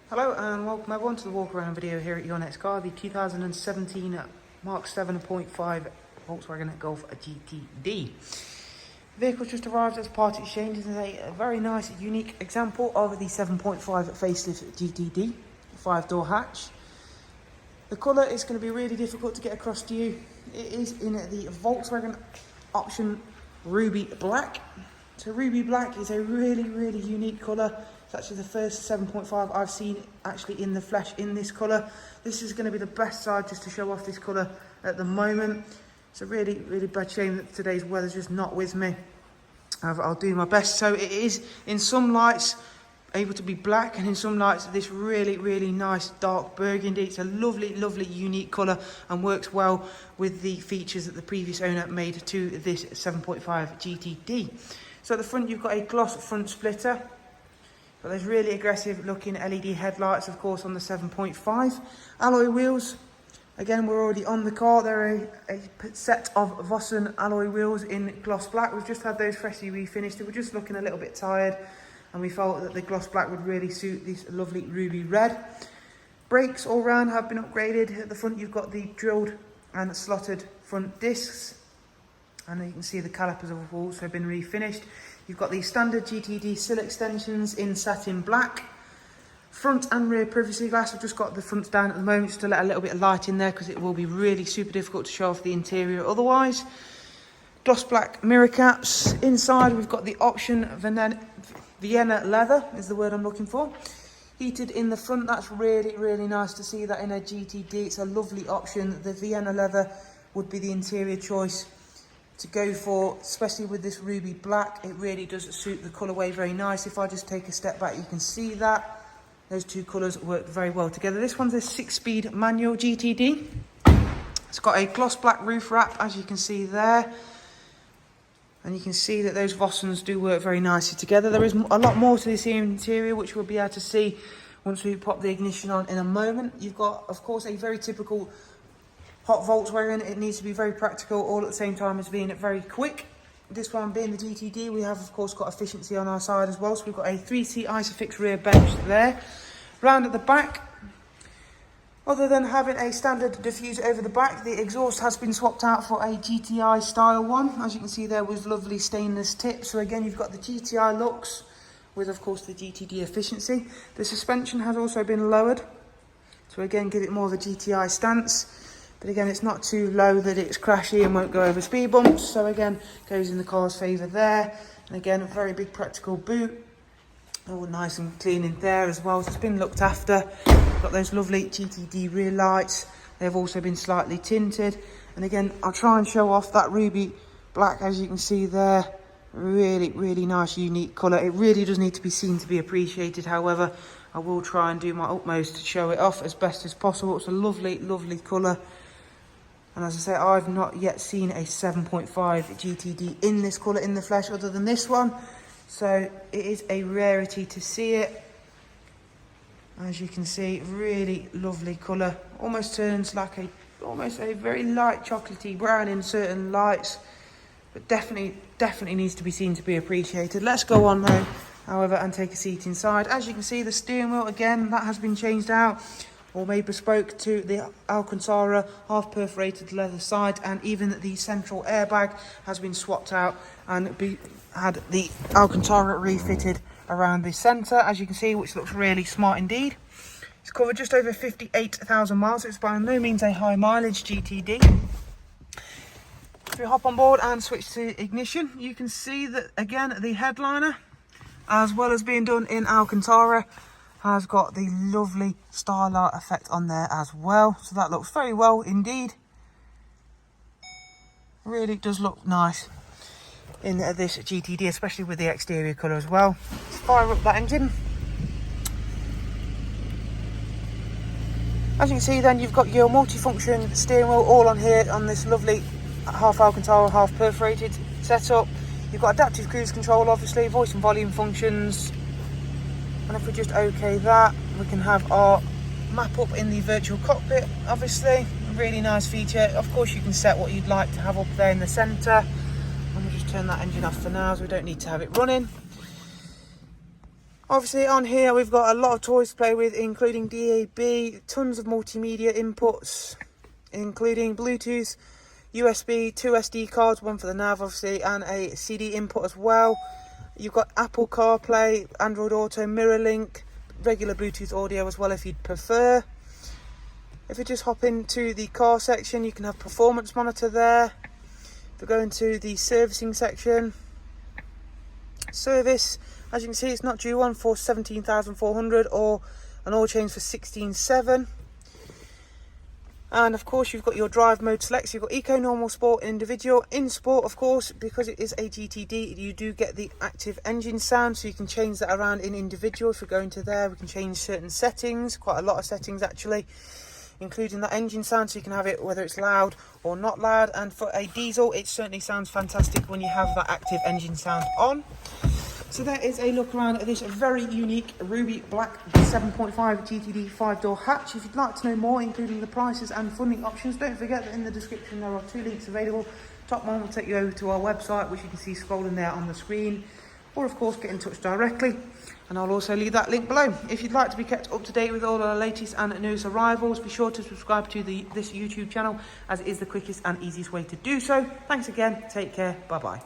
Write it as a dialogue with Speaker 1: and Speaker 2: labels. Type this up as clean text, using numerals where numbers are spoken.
Speaker 1: Hello and welcome everyone to the walk around video here at your next car, the 2017 MK7.5 Volkswagen Golf GTD. The vehicle just arrived as part exchange and is a very nice, unique example of the 7.5 facelift GTD, 5-door hatch. The colour is going to be really difficult to get across to you. It is in the Volkswagen option Ruby Black. So Ruby Black is a really unique colour. It's actually the first 7.5 I've seen actually in the flesh in this colour. This is going to be the best side just to show off this colour at the moment. It's a really bad shame that today's weather's just not with me. However, I'll do my best. So it is in some lights able to be black, and in some lights this really nice dark burgundy. It's a lovely unique colour and works well with the features that the previous owner made to this 7.5 GTD. So at the front you've got a gloss front splitter. But there's really aggressive looking LED headlights, of course, on the 7.5. Alloy wheels, again, we're already on the car. They're a set of Vossen alloy wheels in gloss black. We've just had those freshly refinished. They were just looking a little bit tired, and we felt that the gloss black would really suit this lovely ruby red. Brakes all round have been upgraded. At the front you've got the drilled and slotted front discs, and you can see the calipers have also been refinished. You've got the standard GTD sill extensions in satin black. Front and rear privacy glass. I've just got the fronts down at the moment just to let a little bit of light in there because it will be really super difficult to show off the interior otherwise. Gloss black mirror caps. Inside we've got the option Vienna leather is the word I'm looking for. Heated in the front. That's really nice to see that in a GTD. It's a lovely option. The Vienna leather would be the interior choice to go for, especially with this ruby black. It really does suit the colourway very nice. If I just take a step back, you can see that those two colours work very well together. This one's a 6-speed manual GTD. It's got a gloss black roof wrap, as you can see there, and you can see that those Vossens do work very nicely together. There is a lot more to this interior which we'll be able to see once we pop the ignition on in a moment. You've got, of course, a very typical hot Volkswagen. It needs to be very practical all at the same time as being very quick. This one being the GTD, we have of course got efficiency on our side as well. So we've got a 3-seat Isofix rear bench there. Round at the back, other than having a standard diffuser over the back, the exhaust has been swapped out for a GTI style one. As you can see there with lovely stainless tips. So again, you've got the GTI looks with of course the GTD efficiency. The suspension has also been lowered to again give it more of a GTI stance. But again, it's not too low that it's crashy and won't go over speed bumps. So again, goes in the car's favour there. And again, a very big practical boot. All nice and clean in there as well. So it's been looked after. Got those lovely GTD rear lights. They've also been slightly tinted. And again, I'll try and show off that ruby black, as you can see there. Really nice, unique colour. It really does need to be seen to be appreciated. However, I will try and do my utmost to show it off as best as possible. It's a lovely colour. And as I say, I've not yet seen a 7.5 GTD in this colour in the flesh other than this one. So it is a rarity to see it. As you can see, really lovely colour. Almost turns like almost a very light chocolatey brown in certain lights. But definitely needs to be seen to be appreciated. Let's go on now, however, and take a seat inside. As you can see, the steering wheel, again, that has been changed out or made bespoke to the Alcantara half perforated leather side, and even the central airbag has been swapped out and had the Alcantara refitted around the centre, as you can see, which looks really smart indeed. It's covered just over 58,000 miles, so it's by no means a high mileage GTD. If you hop on board and switch to ignition, you can see that again the headliner, as well as being done in Alcantara, has got the lovely starlight effect on there as well. So that looks very well indeed. Really does look nice in this GTD, especially with the exterior colour as well. Let's fire up that engine. As you can see then, you've got your multifunction steering wheel all on here on this lovely half Alcantara, half perforated setup. You've got adaptive cruise control, obviously, voice and volume functions. And if we just OK that, we can have our map up in the virtual cockpit, obviously. A really nice feature. Of course, you can set what you'd like to have up there in the centre. And we'll just turn that engine off for now, as we don't need to have it running. Obviously on here we've got a lot of toys to play with, including DAB, tons of multimedia inputs, including Bluetooth, USB, 2 SD cards, one for the nav obviously, and a CD input as well. You've got Apple CarPlay, Android Auto, Mirror Link, regular Bluetooth audio as well if you'd prefer. If you just hop into the car section, you can have performance monitor there. If we go into the servicing section, service, as you can see, it's not due one for 17,400 or an oil change for 16,700. And of course you've got your drive mode select. So you've got Eco, Normal, Sport, Individual. In Sport, of course, because it is a GTD, you do get the active engine sound, so you can change that around in Individual. If we go into there, we can change certain settings, quite a lot of settings actually, including that engine sound, so you can have it whether it's loud or not loud. And for a diesel, it certainly sounds fantastic when you have that active engine sound on. So that is a look around at this very unique ruby black 7.5 GTD 5-door hatch. If you'd like to know more, including the prices and funding options, don't forget that in the description there are 2 links available. Top one will take you over to our website, which you can see scrolling there on the screen, or of course get in touch directly, and I'll also leave that link below. If you'd like to be kept up to date with all our latest and newest arrivals, be sure to subscribe to this YouTube channel, as it is the quickest and easiest way to do so. Thanks again, take care, bye bye.